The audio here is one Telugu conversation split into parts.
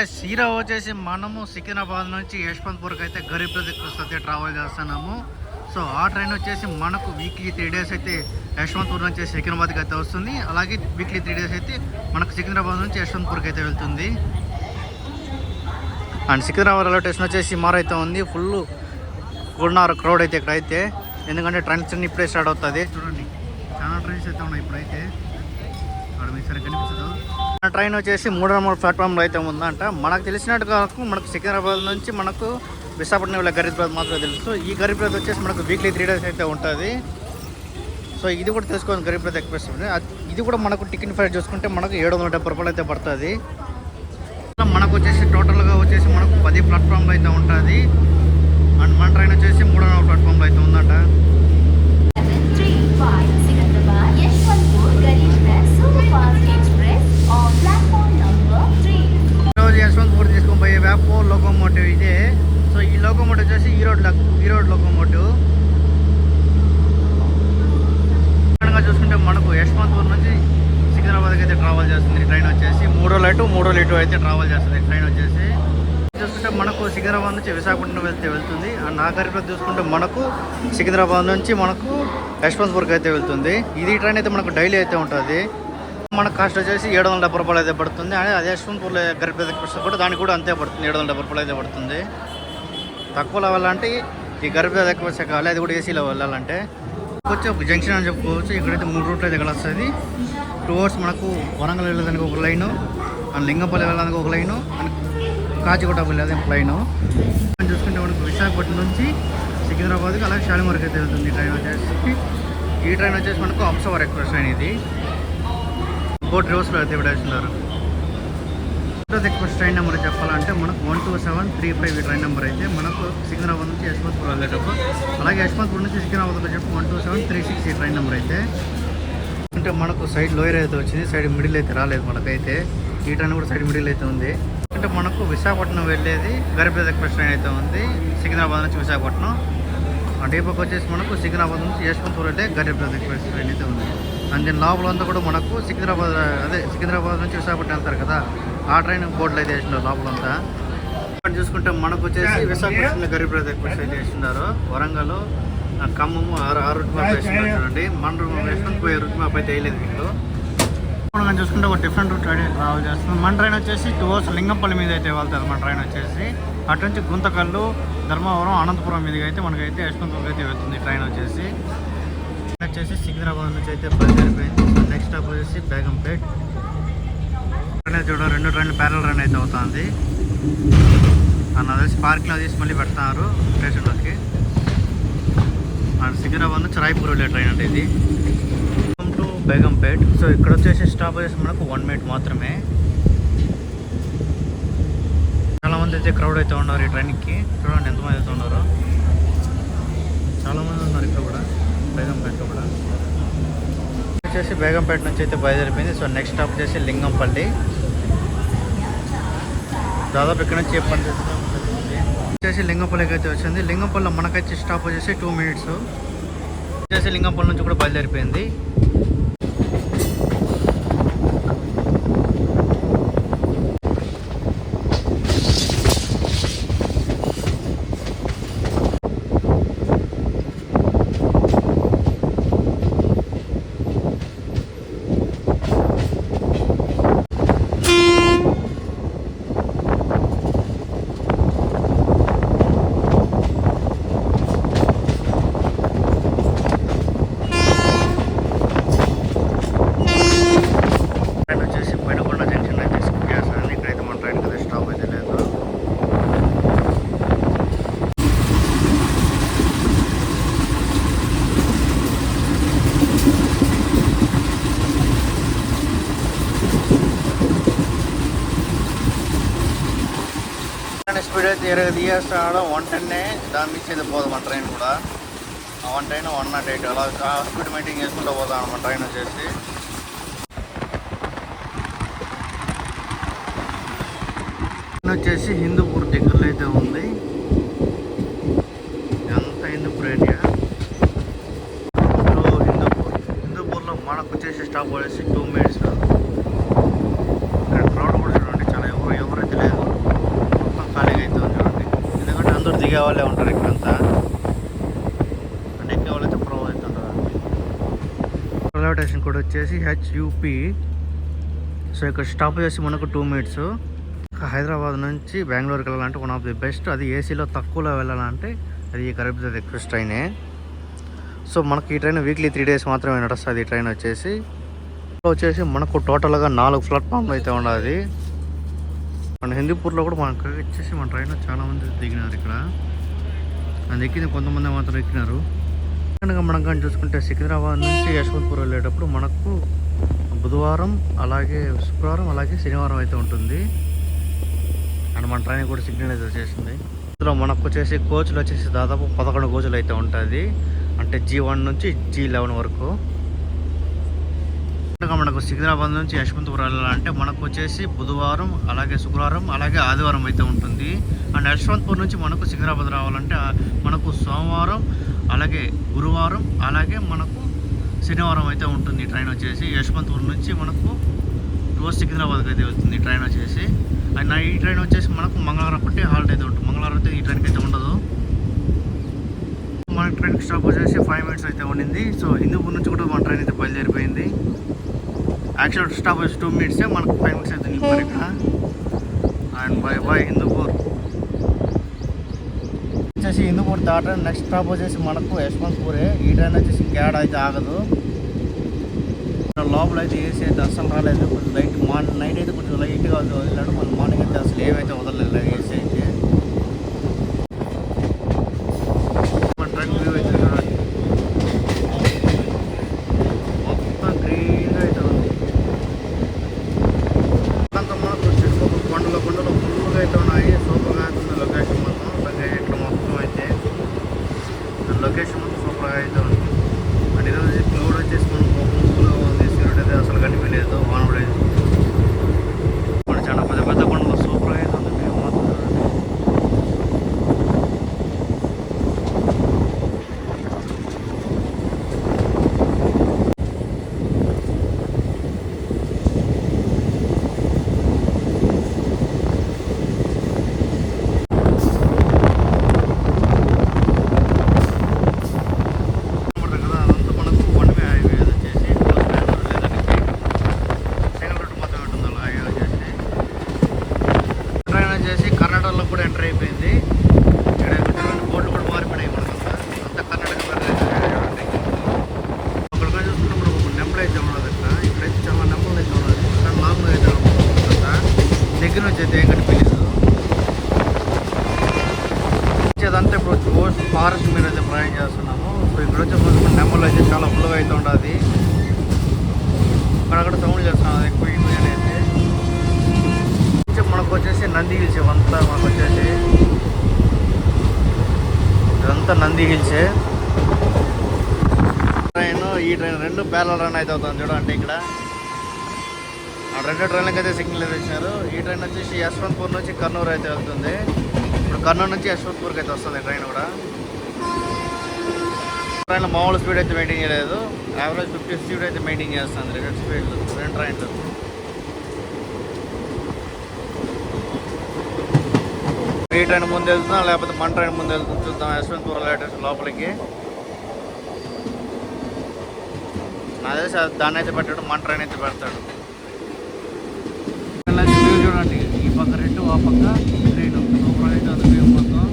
ఈరోజు వచ్చేసి మనము సికింద్రాబాద్ నుంచి యశ్వంత్పూర్కి అయితే గరీబ్ రథ్ ఎక్స్ప్రెస్ అయితే ట్రావెల్ చేస్తున్నాము. సో ఆ ట్రైన్ వచ్చేసి మనకు వీక్లీ 3 days అయితే యశ్వంత్పూర్ నుంచి సికింద్రాబాద్కి అయితే వస్తుంది. అలాగే వీక్లీ 3 days అయితే మనకు సికింద్రాబాద్ నుంచి యశ్వంత్పూర్కి అయితే వెళ్తుంది. అండ్ సికింద్రాబాద్ రైల్వే స్టేషన్ వచ్చేసి అయితే ఉంది. ఫుల్ కూడినారు క్రౌడ్ అయితే ఇక్కడ అయితే, ఎందుకంటే ట్రైన్స్ అన్ని ఇప్పుడే స్టార్ట్ అవుతుంది. చూడండి చాలా ట్రైన్స్ అయితే ఉన్నాయి ఇప్పుడైతే. అక్కడ మీకు సరిగ్గా కనిపిస్తుంది. ట్రైన్ వచ్చేసి 3 నెంబర్ ప్లాట్ఫామ్లో అయితే ఉందంట. మనకు తెలిసినట్టుగా మనకు సికింద్రాబాద్ నుంచి మనకు విశాఖపట్నం వెళ్ళే గరీబ్ రథ్ మాత్రమే తెలుసు. ఈ గరీబ్ రథ్ వచ్చేసి మనకు వీక్లీ 3 days అయితే ఉంటుంది. సో ఇది కూడా తెలుసుకోండి, గరీబ్ రథ్ ఎక్స్ప్రెస్. ఇది కూడా మనకు టికెట్ ఫైర్ చూసుకుంటే మనకు 770 రూపాయలు అయితే పడుతుంది. మనకు వచ్చేసి టోటల్గా వచ్చేసి మనకు 10 ప్లాట్ఫామ్లో అయితే ఉంటుంది. అండ్ మన ట్రైన్ వచ్చేసి 3వ నెంబర్ ప్లాట్ఫామ్లో అయితే ఉందంట. యశ్వంత్పూర్ తీసుకొని పోయే వ్యాపో లోకోమోటివ్ ఇదే. సో ఈ లోకోమోటివ్ వచ్చేసి ఈరోడ్ లోకోమోటివ్. చూసుకుంటే మనకు యశ్వంత్పూర్ నుంచి సికింద్రాబాద్కి అయితే ట్రావెల్ చేస్తుంది ట్రైన్ వచ్చేసి. 3 ఇటు అయితే ట్రావెల్ చేస్తుంది ట్రైన్ వచ్చేసి. చూసుకుంటే మనకు సికింద్రాబాద్ నుంచి విశాఖపట్నం వెళ్తుంది. అండ్ ఆ గరీబ్ రథ్ చూసుకుంటే మనకు సికింద్రాబాద్ నుంచి మనకు యశ్వంత్పూర్కి అయితే వెళ్తుంది. ఇది ట్రైన్ అయితే మనకు డైలీ అయితే ఉంటుంది. మనకు కాస్ట్ వచ్చేసి 770 రూపాయలు అయితే పడుతుంది. అదే యశ్వంత్పూర్లో గరీబ్ రథ్ ఎక్స్ప్రెస్ కూడా దానికి కూడా అంతే పడుతుంది, 770 రూపాయలు అయితే పడుతుంది. తక్కువలో వెళ్ళాలంటే ఈ గరీబ్ రథ్ ఎక్స్ప్రెస్ ఎక్కాలి, అది కూడా ఏసీలో వెళ్ళాలంటే. వచ్చి ఒక జంక్షన్ అని చెప్పుకోవచ్చు. ఇక్కడైతే 3 రూట్లు అయితే ఇక్కడ వస్తుంది. 2 hours మనకు వరంగల్ వెళ్ళడానికి ఒక లైను, అండ్ లింగంపల్లి వెళ్ళడానికి ఒక లైను, అండ్ కాచిగూడ వెళ్ళేది లైను. చూసుకుంటే మనకు విశాఖపట్నం నుంచి సికింద్రాబాద్కి అలాగే షాలిమార్కి అయితే వెళ్తుంది ఈ ట్రైన్ వచ్చేసి. ఈ ట్రైన్ వచ్చేసి మనకు అప్సవర్ ఎక్స్ప్రెస్ ట్రైన్. ఇది బోట్ రివర్స్లో అయితే విడేస్తున్నారు. ఎక్స్ప్రెస్ ట్రైన్ నెంబర్ చెప్పాలంటే మనకు 12735 ఈ ట్రైన్ నెంబర్ అయితే మనకు సికింద్రాబాద్ నుంచి యశ్వంత్పూర్ వెళ్ళేటప్పుడు. అలాగే యశ్వంత్పూర్ నుంచి సికింద్రాబాద్లో చెప్పి 12736 ఈ ట్రైన్ నెంబర్ అయితే. అంటే మనకు సైడ్ లోయర్ అయితే వచ్చింది, సైడ్ మిడిల్ అయితే రాలేదు మనకైతే. ఈ ట్రైన్ కూడా సైడ్ మిడిల్ అయితే ఉంది. అంటే మనకు విశాఖపట్నం వెళ్ళేది గరీబ్ రథ్ ఎక్స్ప్రెస్ ట్రైన్ అయితే ఉంది, సికింద్రాబాద్ నుంచి విశాఖపట్నం. అంటే ఈ పక్క వచ్చేసి మనకు సికింద్రాబాద్ నుంచి యశ్వంత్పూర్ వెళ్ళే గరీబ్ రథ్ ఎక్స్ప్రెస్ ట్రైన్ అయితే ఉంది. అండ్ దీని లోపల అంతా కూడా మనకు సికింద్రాబాద్ నుంచి విశాఖపట్నం వెళ్తారు కదా, ఆ ట్రైన్ బోర్డులు అయితే వేసినారు లోపలంతా. ఇక్కడ చూసుకుంటే మనకు వచ్చేసి విశాఖపట్నంలో గరీబ్ రథ్ ఎక్స్ప్రెస్ అయితే వేస్తున్నారు. వరంగల్, ఖమ్మము ఆ రూట్ మ్యాప్ వేస్తున్నారు చూడండి. మన యశ్వంత్ పోయే రూట్ మ్యాప్ అయితే వేయలేదు వీళ్ళు. మనం చూసుకుంటే ఒక డిఫరెంట్ రూట్ ట్రావెల్ చేస్తుంది. మన ట్రైన్ వచ్చేసి 2 hours లింగంపల్లి మీద అయితే వెళ్తారు మన ట్రైన్ వచ్చేసి. అటు నుంచి గుంతకల్లు, ధర్మవరం, అనంతపురం మీదకి అయితే మనకైతే యశ్వంత్పూర్కి అయితే వెళ్తుంది ట్రైన్ వచ్చేసి. సికింద్రాబాద్ నుంచి అయితే బయలుదేరిపోయింది. నెక్స్ట్ స్టాప్ వచ్చేసి బేగంపేట్. చూడ 2 ట్రైన్లు ప్యారల్ రన్ అయితే అవుతుంది. అన్న తెలిసి పార్క్లో తీసి మళ్ళీ పెడతారు స్టేషన్లోకి. అండ్ సికింద్రాబాద్ నుంచి రాయపూర్ వెళ్ళే ట్రైన్ అంటే ఇది టు బేగంపేట్. సో ఇక్కడ వచ్చేసి స్టాప్ వచ్చేసి మనకు 1 minute మాత్రమే. చాలామంది అయితే క్రౌడ్ అయితే ఉన్నారు ఈ ట్రైన్కి. చూడండి ఎంతమంది అయితే ఉన్నారు, చాలామంది ఉన్నారు ఇక్కడ కూడా బేగంపేటలో కూడా. వచ్చేసి బేగంపేట నుంచి అయితే బయలుదేరిపోయింది. సో నెక్స్ట్ స్టాప్ వచ్చేసి లింగంపల్లి. దాదాపు ఇక్కడ నుంచి వచ్చేసి లింగంపల్లికి అయితే వచ్చింది. లింగంపల్లిలో మనకైతే స్టాప్ వచ్చేసి 2 minutes. వచ్చేసి లింగంపల్లి నుంచి కూడా బయలుదేరిపోయింది. స్పీడ్ అయితే 20 తీయేస్తాడు. 110 దాని మించి అయితే పోదాం మన ట్రైన్ కూడా. 110, 108 అలా స్పీడ్ మెయింటైన్ చేసుకుంటూ పోతాం మన ట్రైన్ వచ్చేసి. వచ్చేసి హిందూపూర్ దగ్గరలో అయితే ఉంది. అంతా హిందూపూర్ ఏరియా. హిందూపూర్లో మనకు వచ్చేసి స్టాప్ వచ్చేసి 2 minutes. ఇక్కడ క్రౌడ్ కూడా చూడండి, చాలా ఎవరైతే లేదు. వాళ్ళే ఉంటారు ఇక్కడంతా, అంటే ఎక్కే వాళ్ళు అయితే ప్రొవైడ్ అవుతుంటారు. రైల్వే స్టేషన్ కూడా వచ్చేసి హెచ్యూపీ. సో ఇక్కడ స్టాప్ చేసి మనకు 2 minutes. హైదరాబాద్ నుంచి బెంగళూరుకి వెళ్ళాలంటే వన్ ఆఫ్ ది బెస్ట్. అది ఏసీలో తక్కువలో వెళ్ళాలంటే అది ఈ గరీబ్ ఎక్స్ప్రెస్ ట్రైనే. సో మనకి ఈ ట్రైన్ వీక్లీ 3 days మాత్రమే నడుస్తుంది. ఈ ట్రైన్ వచ్చేసి మనకు టోటల్గా 4 ప్లాట్ఫామ్లు అయితే ఉన్నది. మన హిందూపూర్లో కూడా మనకు వచ్చేసి మన ట్రైన్లో చాలామంది దిగినారు. ఇక్కడ అది ఎక్కింది కొంతమంది మాత్రం ఎక్కినారు. కనుక మనం కానీ చూసుకుంటే సికింద్రాబాద్ నుంచి యశ్వంత్పూర్ వెళ్ళేటప్పుడు మనకు బుధవారం, అలాగే శుక్రవారం, అలాగే శనివారం అయితే ఉంటుంది. అండ్ మన ట్రైన్ కూడా సిగ్నల్ అయితే వచ్చేసింది. ఇందులో మనకు వచ్చేసి కోచ్లు వచ్చేసి దాదాపు 11 కోచ్లు అయితే ఉంటుంది. అంటే G1 నుంచి G11 వరకు. మనకు సికింద్రాబాద్ నుంచి యశ్వంతపూర్ వెళ్ళాలంటే మనకు వచ్చేసి బుధవారం, అలాగే శుక్రవారం, అలాగే ఆదివారం అయితే ఉంటుంది. అండ్ యశ్వంతపూర్ నుంచి మనకు సికింద్రాబాద్ రావాలంటే మనకు సోమవారం, అలాగే గురువారం, అలాగే మనకు శనివారం అయితే ఉంటుంది. ట్రైన్ వచ్చేసి యశ్వంతపూర్ నుంచి మనకు రోజు సికింద్రాబాద్కి అయితే వెళ్తుంది ట్రైన్ వచ్చేసి. అండ్ ఈ ట్రైన్ వచ్చేసి మనకు మంగళవారం పట్టి హాలిడే అయితే ఉంటుంది. మంగళవారం అయితే ఈ ట్రైన్కి అయితే ఉండదు. మన ట్రైన్ స్టాప్ వచ్చేసి 5 minutes అయితే ఉండింది. సో హిందూపూర్ నుంచి కూడా మన ట్రైన్ అయితే బయలుదేరిపోయింది. యాక్చువల్ స్టాప్ వచ్చి 2 minutes, మనకు 5 minutes అయితే నిలిపారు ఇక్కడ. అండ్ బై హిందూపూర్ వచ్చేసి హిందూపూర్ దాటని నెక్స్ట్ స్టాప్ వచ్చేసి మనకు యశ్వంతపూరే. ఈ ట్రైన్ వచ్చేసి ఇంకేడ అయితే ఆగదు. లోపల అయితే ఏసీ అయితే అస్సలు రాలేదు. కొంచెం లైట్ నైట్ అయితే కొంచెం లైట్గా వదిలాడు. మన మార్నింగ్ అయితే అసలు ఏవైతే వదలలేదు ఏసీ అయితే. మన ట్రైన్ వ్యూ అయితే మొత్తం గ్రీన్గా అయితే ఉంది. అంతా మనకు చుట్టుపక్కల కొండలు ఫుల్గా అయితే ఉన్నాయి. సూపర్గా అవుతుంది లొకేషన్ మొత్తం. ఇక్కడ మొత్తం అయితే లొకేషన్ మొత్తం సూపర్గా అయితే ఉంది. అండ్ ఈరోజు క్లౌడ్ వచ్చేసి మనం ఫుల్గా ఉంది. సూర్యుడు అయితే అసలు కనిపించలేదు. వాన కూడా చాలా పెద్ద పెద్ద కొండలు సూపర్గా అయితే ఉంది. మేము మాత్రం కర్ణాటకలో కూడా ఎంటర్ అయిపోయింది. ఇక్కడ బోర్డు కూడా మారిపోయినాయి. మనకంతా అంతా కర్ణాటక అక్కడ చూసుకున్నప్పుడు ఒక నెంబర్ అయితే ఉన్నది. ఇక్కడైతే చాలా నెంబర్లు అయితే ఉన్నది. కానీ లాంగ్ అయితే అంతా దగ్గర నుంచి అయితే ఏం కనిపించలేదు. ఇదంతా ఇప్పుడు ఫారెస్ట్ మీద అయితే ప్రయాణం చేస్తున్నాము. సో ఇక్కడ వచ్చే నెంబర్లు అయితే చాలా ఫుల్గా అయితే ఉంటుంది. అక్కడక్కడ సౌండ్ చేస్తున్నాం ఎక్కువ అనేది. మనకు వచ్చేసి నంది హిల్స్ ఇవంతా. మనకు వచ్చేసి ఇదంతా నంది హిల్సే. ట్రైన్ ఈ ట్రైన్ 2 parallel రన్ అయితే అవుతుంది చూడండి. ఇక్కడ 2 ట్రైన్లకి అయితే సిగ్నల్ అయితే ఇచ్చారు. ఈ ట్రైన్ వచ్చేసి యశ్వంతపూర్ నుంచి కర్నూలు అయితే వెళ్తుంది. ఇప్పుడు కర్నూలు నుంచి యశ్వంతపూర్కి అయితే వస్తుంది ట్రైన్ కూడా. ట్రైన్లో మామూలు స్పీడ్ అయితే మెయింటైన్ చేయలేదు. యావరేజ్ 50 స్పీడ్ అయితే మెయింటైన్ చేస్తుంది. 2 స్పీడ్లు 2 ట్రైన్లు. ఈ ట్రైన్ ముందు వెళ్తున్నా లేకపోతే మన ట్రైన్ ముందు వెళ్తుంది చూద్దాం. యశ్వంతపూర్ లేటెస్ట్ లోపలికి నా తెలిసి దాన్ని అయితే పెట్టాడు, మన ట్రైన్ అయితే పెడతాడు. చూడండి ఈ పక్క 2 ఆ పక్క ట్రైన్ సూపర్ అయితే ఉంది వ్యూ మొత్తం.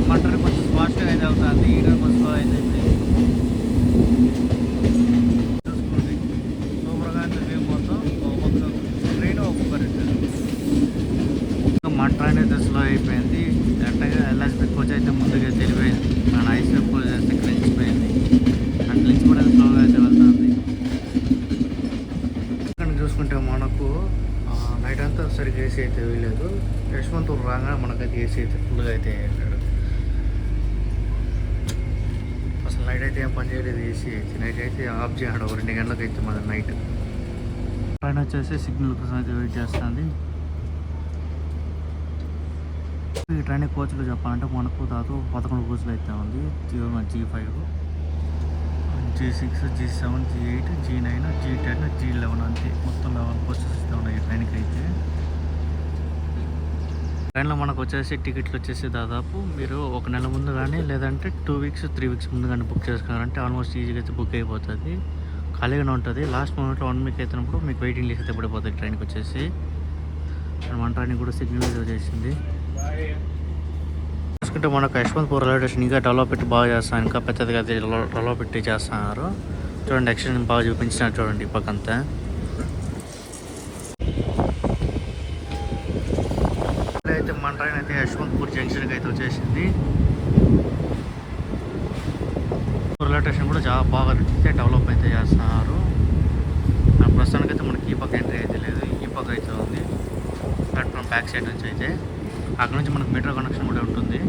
మన ట్రైన్ కొంచెం ఫాస్ట్గా అయితే వెళ్తుంది. ఈ ట్రైన్ కొంచెం స్లో అయితే చూసుకోండి. సూపర్గా అయితే వ్యూ మొత్తం. మొత్తం ట్రైన్ ఒక్కొక్క 2. మన ట్రైన్ అయితే స్లో అయిపోయింది. కరెక్ట్గా ఎల్ఎస్పి కోచ్ అయితే ముందుగా తెలిపోయింది. మన ఐసీ కోచ్ అయితే క్లించిపోయింది. అండ్ క్లించ్ కూడా స్లోగా అయితే వెళ్తుంది. ఇక్కడ చూసుకుంటే మనకు నైట్ అంతా సరిగ్గా ఏసీ అయితే వేయలేదు. యశ్వంతపూర్ రాగానే మనకైతే ఏసీ అయితే ఫుల్గా అయితే వేసాడు. అసలు నైట్ అయితే ఏం పని చేయలేదు ఏసీ అయితే. నైట్ అయితే ఆఫ్ చేయడం 2 గంటలకు అయితే మన నైట్. ట్రైన్ వచ్చేసి సిగ్నల్ కోసం అయితే వెయిట్ చేస్తుంది. ఈ ట్రైన్ కోచ్లు చెప్పాలంటే మనకు దాదాపు 11 కోచ్లు అయితే ఉంది. G5, G6, G7, G8, G9, G10, G11 అంతే. మొత్తం 11 కోచెస్ అయితే ఉన్నాయి ఈ ట్రైన్కి అయితే. ట్రైన్లో మనకు వచ్చేసి టికెట్లు వచ్చేసి దాదాపు మీరు ఒక నెల ముందు కానీ లేదంటే 2 వీక్స్ 3 వీక్స్ ముందు కానీ బుక్ చేసుకున్నారంటే ఆల్మోస్ట్ ఈజీగా అయితే బుక్ అయిపోతుంది. ఖాళీగానే ఉంటుంది. లాస్ట్ మూమెంట్లో 1 వీక్ అవుతున్నప్పుడు మీకు వెయిటింగ్ లిస్ట్ అయితే పడిపోతుంది ట్రైన్కి వచ్చేసి. మన ట్రైన్ కూడా సిగ్నల్ వచ్చేసింది. చూసుకుంటే మనకు యశ్వంతపూర్ రైల్వే స్టేషన్ ఇంకా డెవలప్ పెట్టి బాగా చేస్తాను, ఇంకా పెద్దదిగా డెవలప్ పెట్టి చేస్తున్నారు. చూడండి ఎక్స్టెన్షన్ బాగా చూపించినారు చూడండి ఈ పక్కంతా. అయితే మన ట్రైన్ అయితే యశ్వంతపూర్ జంక్షన్కి అయితే వచ్చేసింది. రైల్వే స్టేషన్ కూడా చాలా బాగా అయితే డెవలప్ అయితే చేస్తున్నారు. ప్రస్తుతానికి అయితే మనకి ఈ పక్క ఎంట్రీ అయితే లేదు, ఈ పక్క అయితే ఉంది ప్లాట్ఫామ్ బ్యాక్ సైడ్ నుంచి అయితే. అక్కడ నుంచి మనకు మెట్రో కనెక్షన్ కూడా ఉంటుంది.